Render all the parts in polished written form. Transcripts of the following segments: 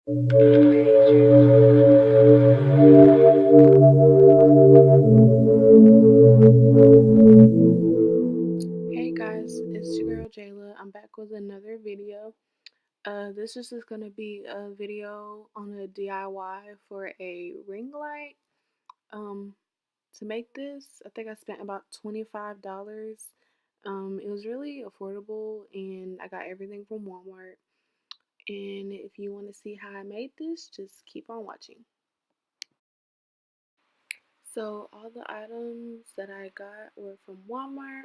Hey guys, it's your girl Jayla. I'm back with another video. This is just gonna be a video on a DIY for a ring light. Um, to make this, I think I spent about $25. It was really affordable and I got everything from Walmart. And if you want to see how I made this, just keep on watching. So all the items that I got were from Walmart.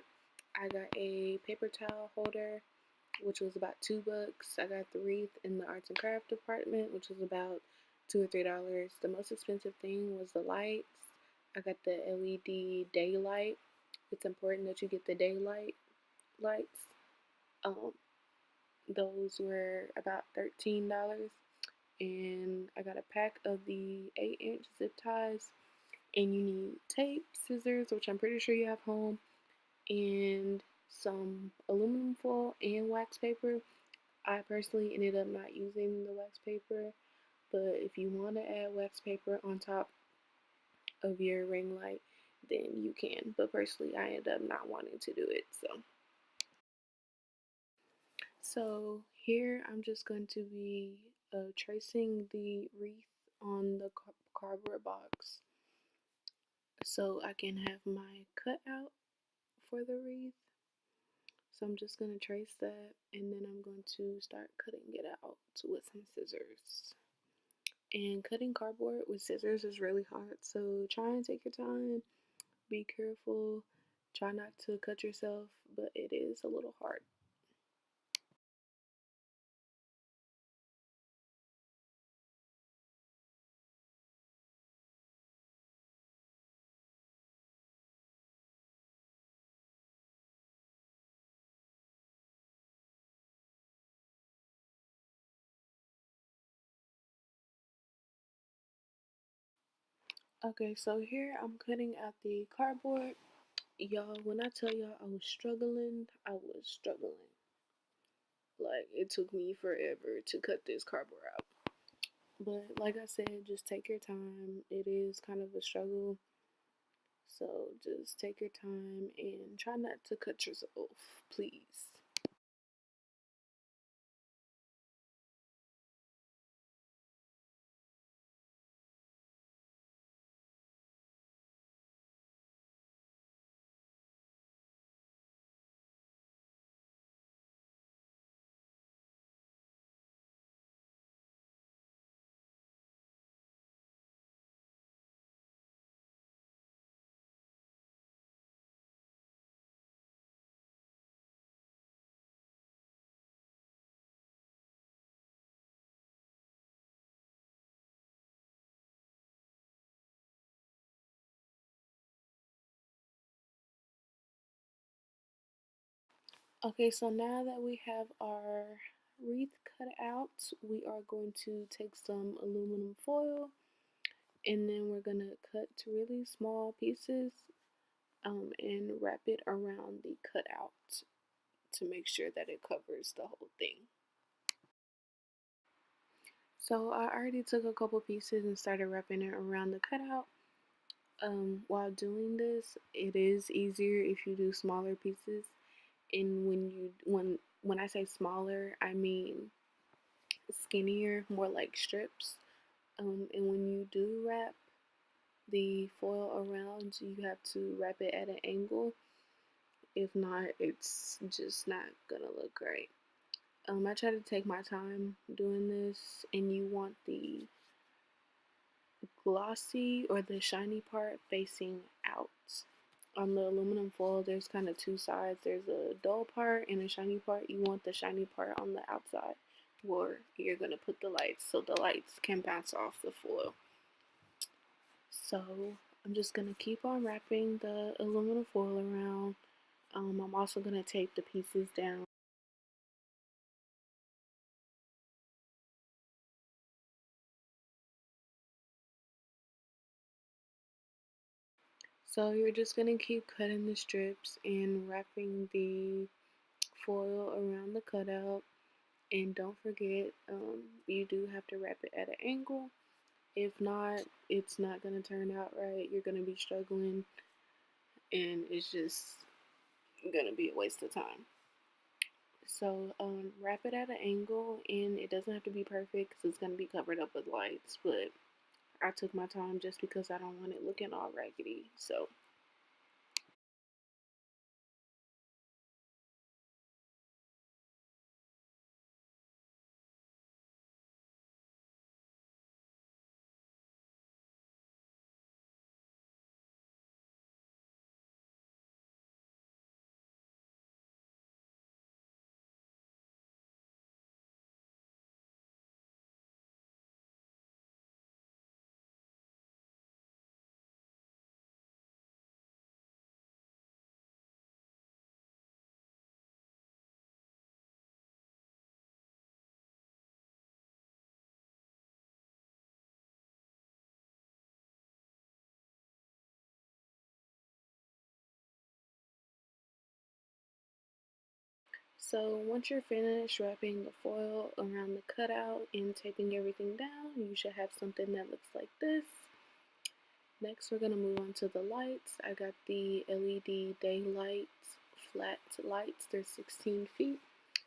I got a paper towel holder, which was about $2. I got the wreath in the arts and craft department, which was about $2 or $3. The most expensive thing was the lights. I got the LED daylight. It's important that you get the daylight lights. Um, those were about $13. And I got a pack of the 8-inch zip ties. And you need tape, scissors, which I'm pretty sure you have home, and some aluminum foil and wax paper. I personally ended up not using the wax paper, but if you want to add wax paper on top of your ring light, then you can. But personally, I ended up not wanting to do it. So here I'm just going to be tracing the wreath on the cardboard box, so I can have my cutout for the wreath. So I'm just going to trace that, and then I'm going to start cutting it out with some scissors. And cutting cardboard with scissors is really hard, so try and take your time, be careful, try not to cut yourself, but it is a little hard. Okay, so here I'm cutting out the cardboard. Y'all, when I tell y'all I was struggling, I was struggling. Like, it took me forever to cut this cardboard out. But like I said, just take your time. It is kind of a struggle. So just take your time and try not to cut yourself, please. Okay, so now that we have our wreath cut out, we are going to take some aluminum foil and then we're going to cut to really small pieces and wrap it around the cutout to make sure that it covers the whole thing. So I already took a couple pieces and started wrapping it around the cutout. While doing this, it is easier if you do smaller pieces. And when I say smaller, I mean skinnier, more like strips. And when you do wrap the foil around, you have to wrap it at an angle. If not, it's just not gonna look great. I try to take my time doing this, and you want the glossy or the shiny part facing out. On the aluminum foil, there's kind of two sides. There's a dull part and a shiny part. You want the shiny part on the outside where you're going to put the lights so the lights can bounce off the foil. So I'm just going to keep on wrapping the aluminum foil around. I'm also going to tape the pieces down. So you're just going to keep cutting the strips and wrapping the foil around the cutout. And don't forget, you do have to wrap it at an angle. If not, it's not going to turn out right. You're going to be struggling, and it's just going to be a waste of time. So wrap it at an angle, and it doesn't have to be perfect because it's going to be covered up with lights, but I took my time just because I don't want it looking all raggedy. So once you're finished wrapping the foil around the cutout and taping everything down, you should have something that looks like this. Next, we're gonna move on to the lights. I got the LED daylight flat lights. They're 16 feet.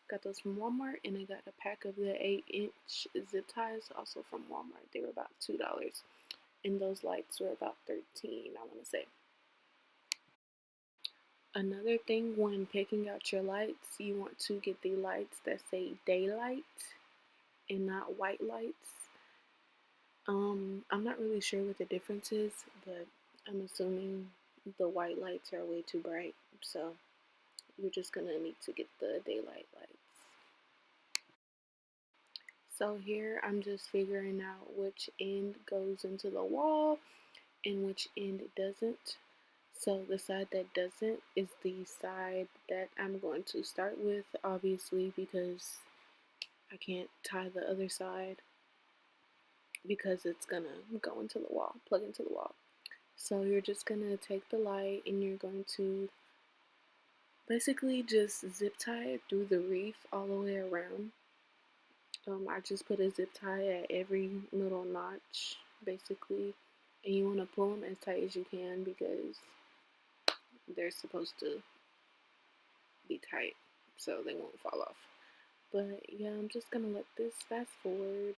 Got those from Walmart, and I got a pack of the 8-inch zip ties also from Walmart. They were about $2, and those lights were about 13, I want to say. Another thing when picking out your lights, you want to get the lights that say daylight and not white lights. I'm not really sure what the difference is, but I'm assuming the white lights are way too bright, so you're just gonna need to get the daylight lights. So here I'm just figuring out which end goes into the wall and which end it doesn't. So the side that doesn't is the side that I'm going to start with, obviously, because I can't tie the other side because it's gonna go into the wall, plug into the wall. So you're just gonna take the light and you're going to basically just zip tie it through the wreath all the way around. I just put a zip tie at every little notch, basically, and you want to pull them as tight as you can because they're supposed to be tight so they won't fall off. But yeah, I'm just gonna let this fast forward.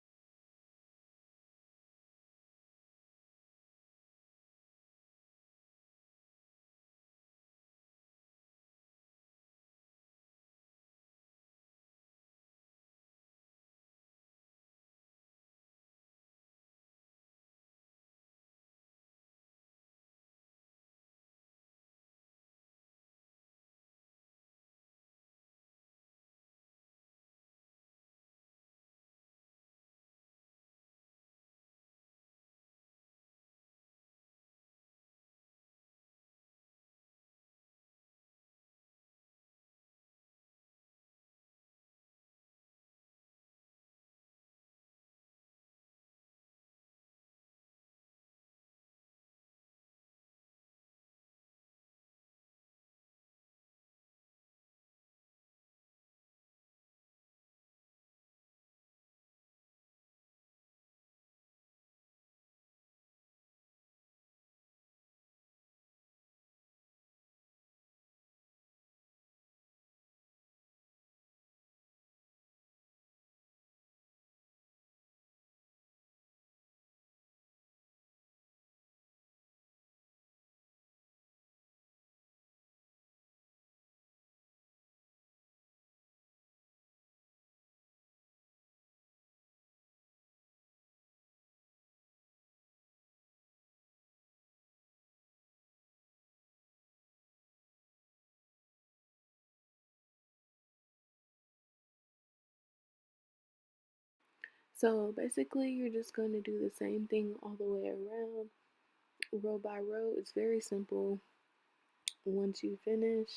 So basically, you're just going to do the same thing all the way around, row by row. It's very simple. Once you finish,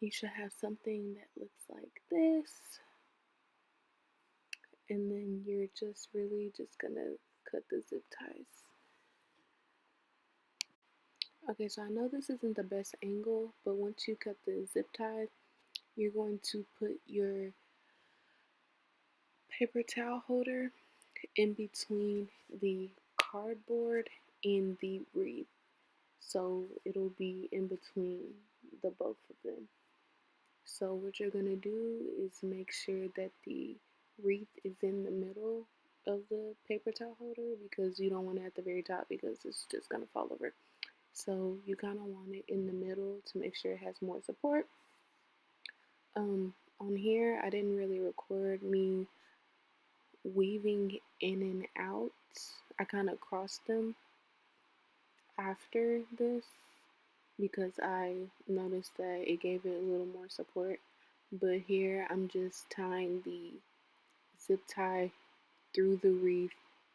you should have something that looks like this, and then you're just really just gonna cut the zip ties. Okay, so I know this isn't the best angle, but once you cut the zip tie, you're going to put your paper towel holder in between the cardboard and the wreath. So it'll be in between the both of them. So what you're gonna do is make sure that the wreath is in the middle of the paper towel holder, because you don't want it at the very top because it's just gonna fall over. So you kind of want it in the middle to make sure it has more support. On here I didn't really record me weaving in and out. I kind of crossed them after this because I noticed that it gave it a little more support. But here I'm just tying the zip tie through the wreath,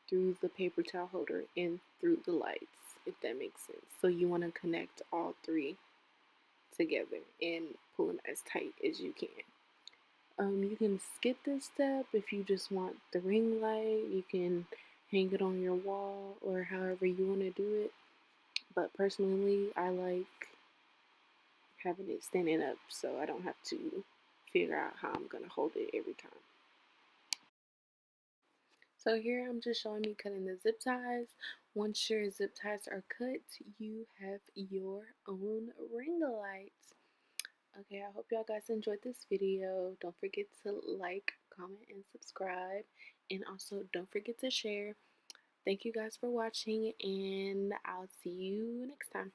through the paper towel holder, and through the lights, if that makes sense. So you want to connect all three together and pull them as tight as you can. You can skip this step if you just want the ring light. You can hang it on your wall or however you want to do it. But personally, I like having it standing up so I don't have to figure out how I'm going to hold it every time. So here I'm just showing me cutting the zip ties. Once your zip ties are cut, you have your own ring light. Okay, I hope y'all guys enjoyed this video. Don't forget to like, comment, and subscribe. And also don't forget to share. Thank you guys for watching, and I'll see you next time.